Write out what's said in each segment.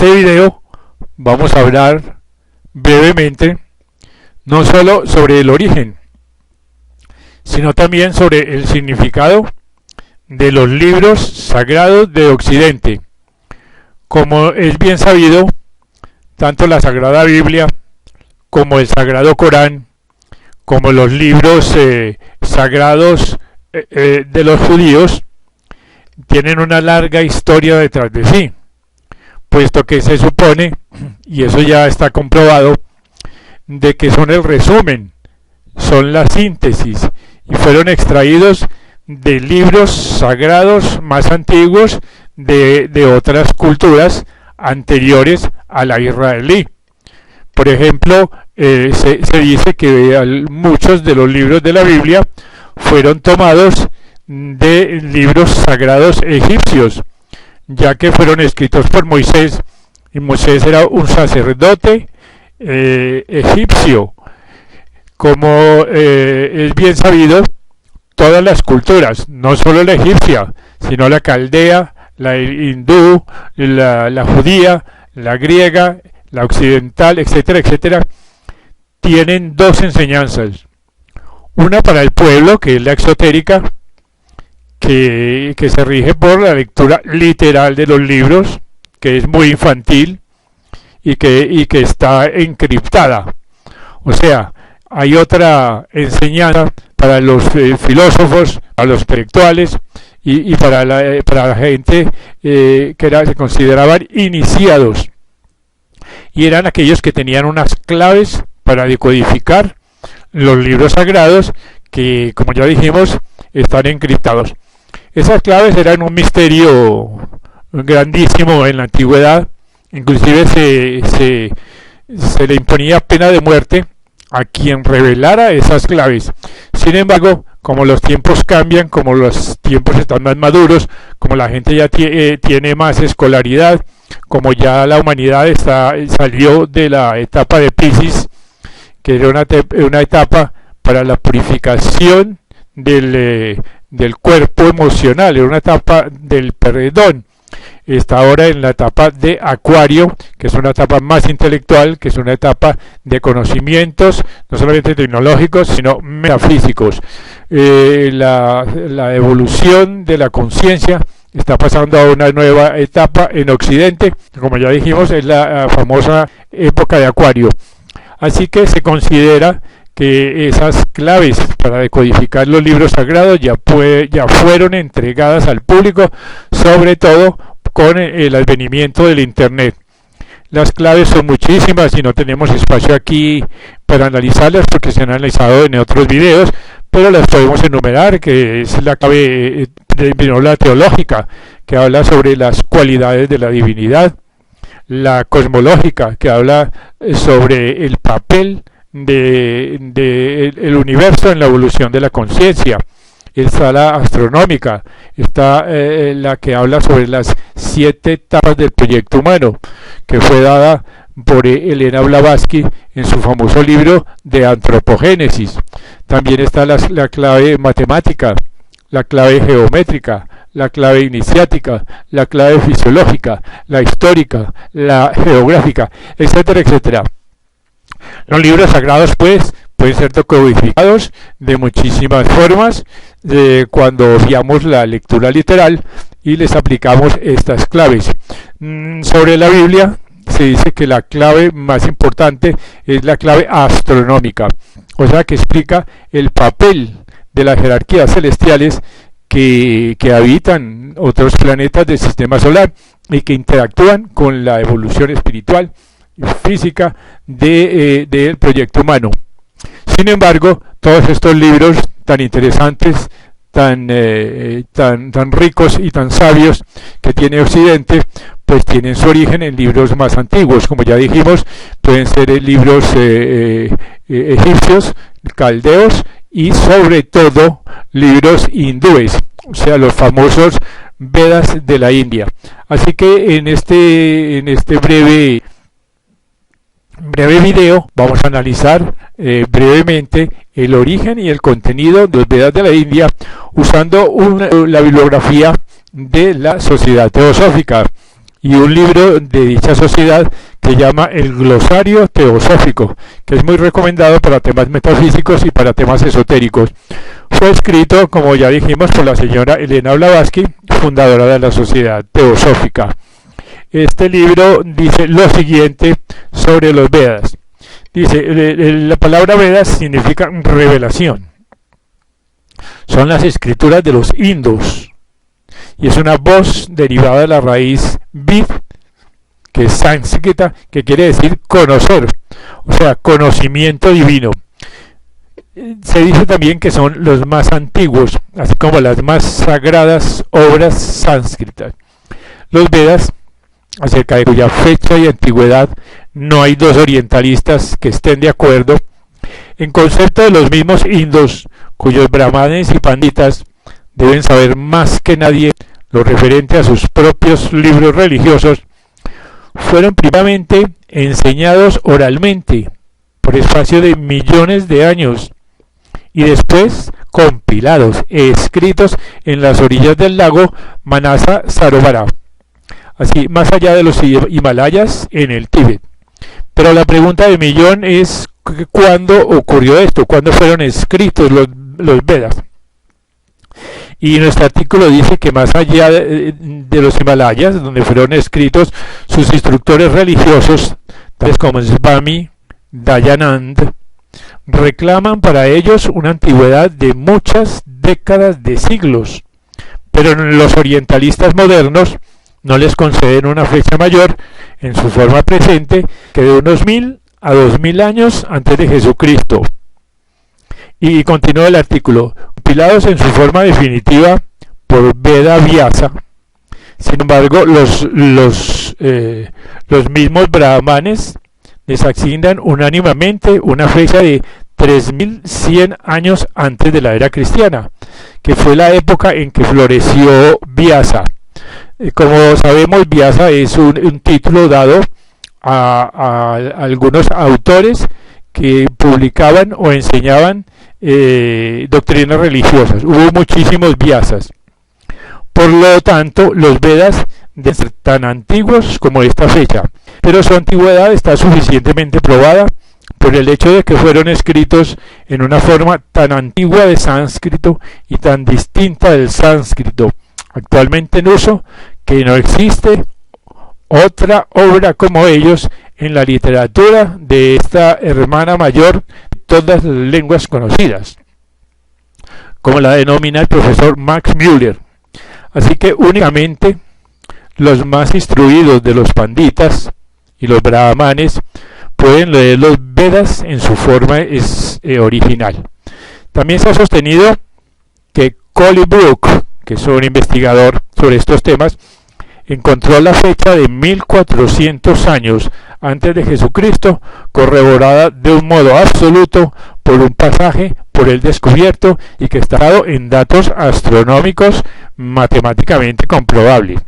este video vamos a hablar brevemente no solo sobre el origen, sino también sobre el significado de los libros sagrados de Occidente. Como es bien sabido, tanto la Sagrada Biblia como el Sagrado Corán, como los libros sagrados de los judíos, tienen una larga historia detrás de sí, puesto que se supone, y eso ya está comprobado, de que son el resumen, son la síntesis, y fueron extraídos de libros sagrados más antiguos de otras culturas anteriores a la israelí. Por ejemplo, se dice que muchos de los libros de la Biblia fueron tomados de libros sagrados egipcios, ya que fueron escritos por Moisés, y Moisés era un sacerdote egipcio. Como es bien sabido, todas las culturas, no solo la egipcia, sino la caldea, la hindú, la judía, la griega, la occidental, etcétera, etcétera, tienen dos enseñanzas. Una para el pueblo, que es la exotérica, que se rige por la lectura literal de los libros, que es muy infantil y que está encriptada. O sea, hay otra enseñanza para los filósofos, para los intelectuales y para la gente que se consideraban iniciados, y eran aquellos que tenían unas claves para decodificar los libros sagrados que, como ya dijimos, están encriptados. Esas claves eran un misterio grandísimo en la antigüedad. Inclusive se le imponía pena de muerte a quien revelara esas claves. Sin embargo, como los tiempos cambian, como los tiempos están más maduros, como la gente ya tiene más escolaridad, como ya la humanidad salió de la etapa de Piscis, que era una etapa para la purificación del cuerpo emocional, era una etapa del perdón. Está ahora en la etapa de Acuario, que es una etapa más intelectual, que es una etapa de conocimientos, no solamente tecnológicos, sino metafísicos. La evolución de la conciencia está pasando a una nueva etapa en Occidente, como ya dijimos, es la famosa época de Acuario. Así que se considera que esas claves para decodificar los libros sagrados ya fueron entregadas al público, sobre todo con el advenimiento del Internet. Las claves son muchísimas y no tenemos espacio aquí para analizarlas porque se han analizado en otros videos, pero las podemos enumerar, que es la clave de la teológica, que habla sobre las cualidades de la divinidad; la cosmológica, que habla sobre el papel del universo en la evolución de la conciencia; está la astronómica, está la que habla sobre las 7 etapas del proyecto humano, que fue dada por Elena Blavatsky en su famoso libro de Antropogénesis. También está la clave matemática, la clave geométrica, la clave iniciática, la clave fisiológica, la histórica, la geográfica, etcétera, etcétera. Los libros sagrados, pues, pueden ser decodificados de muchísimas formas cuando veamos la lectura literal y les aplicamos estas claves. Sobre la Biblia se dice que la clave más importante es la clave astronómica, o sea, que explica el papel de las jerarquías celestiales que habitan otros planetas del sistema solar y que interactúan con la evolución espiritual y física del proyecto humano. Sin embargo, todos estos libros tan interesantes, tan ricos y tan sabios que tiene Occidente, pues tienen su origen en libros más antiguos. Como ya dijimos, pueden ser libros egipcios, caldeos y sobre todo libros hindúes, o sea, los famosos Vedas de la India. Así que en este breve video vamos a analizar brevemente el origen y el contenido de los Vedas de la India usando la bibliografía de la Sociedad Teosófica. y un libro de dicha sociedad que se llama el Glosario Teosófico, que es muy recomendado para temas metafísicos y para temas esotéricos. Fue escrito, como ya dijimos, por la señora Elena Blavatsky, fundadora de la Sociedad Teosófica. Este libro dice lo siguiente sobre los Vedas. Dice, la palabra Vedas significa revelación. Son las escrituras de los hindús. Y es una voz derivada de la raíz vid, que es sánscrita, que quiere decir conocer, o sea, conocimiento divino. Se dice también que son los más antiguos, así como las más sagradas obras sánscritas. Los Vedas, acerca de cuya fecha y antigüedad no hay dos orientalistas que estén de acuerdo, en concepto de los mismos hindús, cuyos brahmanes y panditas deben saber más que nadie lo referente a sus propios libros religiosos, fueron primeramente enseñados oralmente por espacio de millones de años y después compilados e escritos en las orillas del lago Manasa Sarovara, así más allá de los Himalayas en el Tíbet. Pero la pregunta del millón es ¿cuándo ocurrió esto? ¿Cuándo fueron escritos los Vedas? Y nuestro artículo dice que más allá de los Himalayas, donde fueron escritos sus instructores religiosos, tales como Swami Dayanand, reclaman para ellos una antigüedad de muchas décadas de siglos, pero los orientalistas modernos no les conceden una fecha mayor en su forma presente que de unos 1000 a 2000 años antes de Jesucristo. Y continúa el artículo, compilados en su forma definitiva por Veda Vyasa. Sin embargo, los mismos brahmanes les asignan unánimemente una fecha de 3100 años antes de la era cristiana, que fue la época en que floreció Vyasa. Como sabemos, Vyasa es un título dado a algunos autores que publicaban o enseñaban doctrinas religiosas. Hubo muchísimos Vyasas. Por lo tanto, los Vedas deben ser tan antiguos como esta fecha, pero su antigüedad está suficientemente probada por el hecho de que fueron escritos en una forma tan antigua de sánscrito y tan distinta del sánscrito actualmente en uso, que no existe otra obra como ellos en la literatura de esta hermana mayor de todas las lenguas conocidas, como la denomina el profesor Max Müller. Así que únicamente los más instruidos de los panditas y los brahmanes pueden leer los Vedas en su forma original. También se ha sostenido que Collybrook, que es un investigador sobre estos temas, encontró la fecha de 1400 años antes de Jesucristo, corroborada de un modo absoluto por un pasaje por él descubierto y que está dado en datos astronómicos matemáticamente comprobables.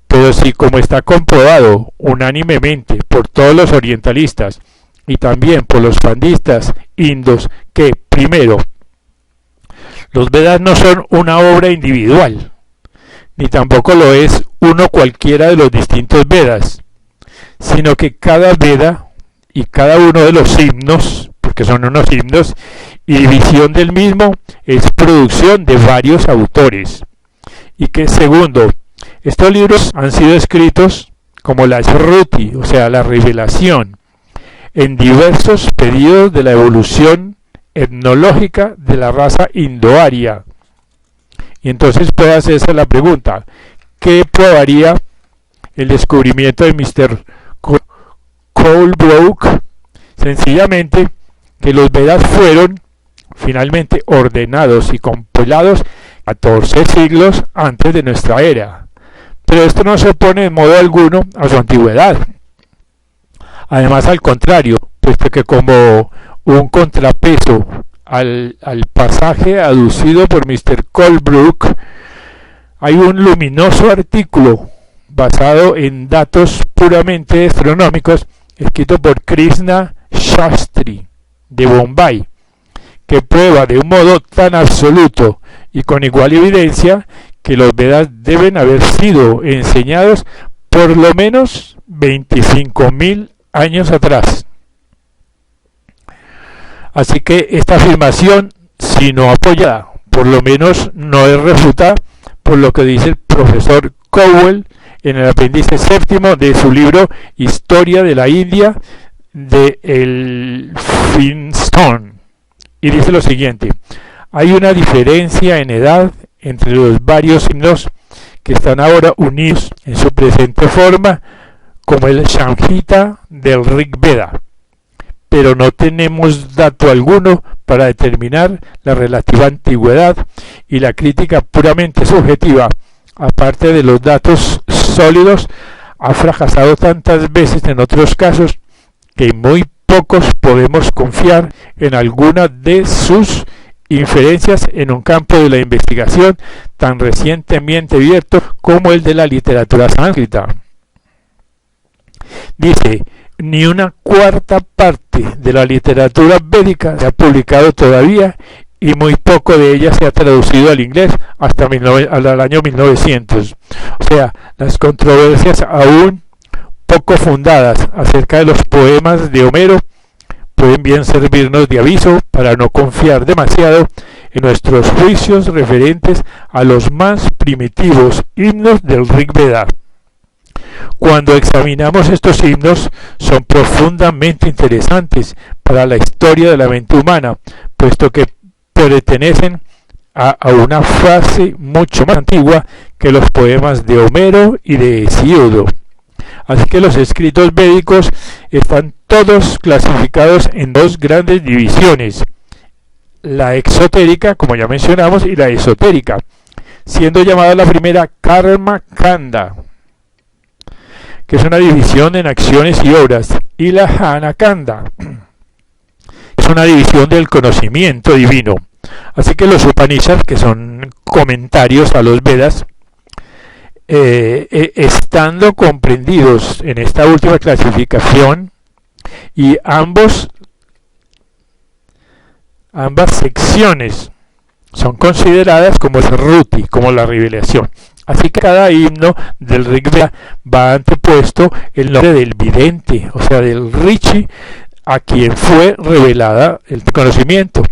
Pero si, como está comprobado unánimemente por todos los orientalistas y también por los pandistas indos, que primero, los Vedas no son una obra individual, ni tampoco lo es uno cualquiera de los distintos Vedas, sino que cada Veda y cada uno de los himnos, porque son unos himnos, y división del mismo es producción de varios autores. Y que segundo, estos libros han sido escritos como la Shruti, o sea, la revelación, en diversos periodos de la evolución etnológica de la raza indoaria. Y entonces puede hacerse la pregunta, ¿qué probaría el descubrimiento de Mr. Collybrook? Sencillamente que los Vedas fueron finalmente ordenados y compilados 14 siglos antes de nuestra era. Pero esto no se opone en modo alguno a su antigüedad. Además, al contrario, puesto que como un contrapeso al pasaje aducido por Mr. Collybrook, hay un luminoso artículo basado en datos puramente astronómicos escrito por Krishna Shastri de Bombay, que prueba de un modo tan absoluto y con igual evidencia que los Vedas deben haber sido enseñados por lo menos 25.000 años atrás. Así que esta afirmación, si no apoyada, por lo menos no es refutada por lo que dice el profesor Cowell en el apéndice séptimo de su libro Historia de la India de Elphinstone. Y dice lo siguiente: hay una diferencia en edad entre los varios himnos que están ahora unidos en su presente forma como el Samhita del Rig Veda, pero no tenemos dato alguno para determinar la relativa antigüedad, y la crítica puramente subjetiva, aparte de los datos sólidos, ha fracasado tantas veces en otros casos que muy pocos podemos confiar en alguna de sus inferencias en un campo de la investigación tan recientemente abierto como el de la literatura sánscrita. Dice: ni una cuarta parte de la literatura védica se ha publicado todavía, y muy poco de ella se ha traducido al inglés hasta el año 1900. O sea, las controversias aún poco fundadas acerca de los poemas de Homero pueden bien servirnos de aviso para no confiar demasiado en nuestros juicios referentes a los más primitivos himnos del Rig Veda. Cuando examinamos estos himnos, son profundamente interesantes para la historia de la mente humana, puesto que pertenecen a una fase mucho más antigua que los poemas de Homero y de Hesíodo. Así que los escritos védicos están todos clasificados en dos grandes divisiones: la exotérica, como ya mencionamos, y la esotérica, siendo llamada la primera Karma Kanda, que es una división en acciones y obras, y la Jnana Kanda, es una división del conocimiento divino. Así que los Upanishads, que son comentarios a los Vedas, estando comprendidos en esta última clasificación, y ambas secciones son consideradas como Sruti, como la revelación. Así que cada himno del Rig Veda va antepuesto el nombre del vidente, o sea, del Rishi, a quien fue revelada el conocimiento.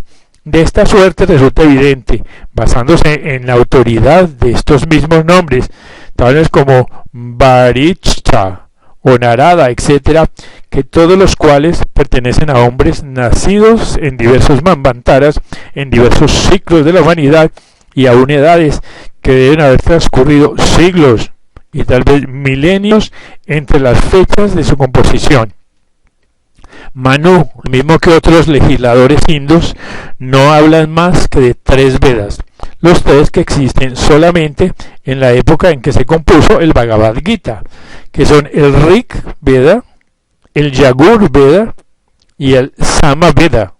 De esta suerte resulta evidente, basándose en la autoridad de estos mismos nombres, tales como Varichta o Narada, etc., que todos los cuales pertenecen a hombres nacidos en diversos manvantaras, en diversos ciclos de la humanidad, y aún edades que deben haber transcurrido siglos y tal vez milenios entre las fechas de su composición. Manu, mismo que otros legisladores hindús, no hablan más que de 3 Vedas, los 3 que existen solamente en la época en que se compuso el Bhagavad Gita, que son el Rig Veda, el Yagur Veda y el Sama Veda.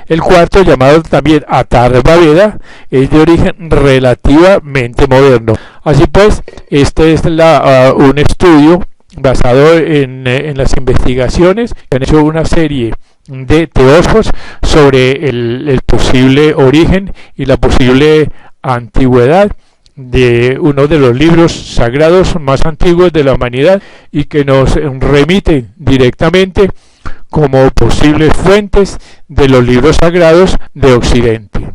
El cuarto, llamado también Atharva Veda, es de origen relativamente moderno. Así pues, este es un estudio basado en las investigaciones que han hecho una serie de teólogos sobre el posible origen y la posible antigüedad de uno de los libros sagrados más antiguos de la humanidad, y que nos remiten directamente como posibles fuentes de los libros sagrados de Occidente.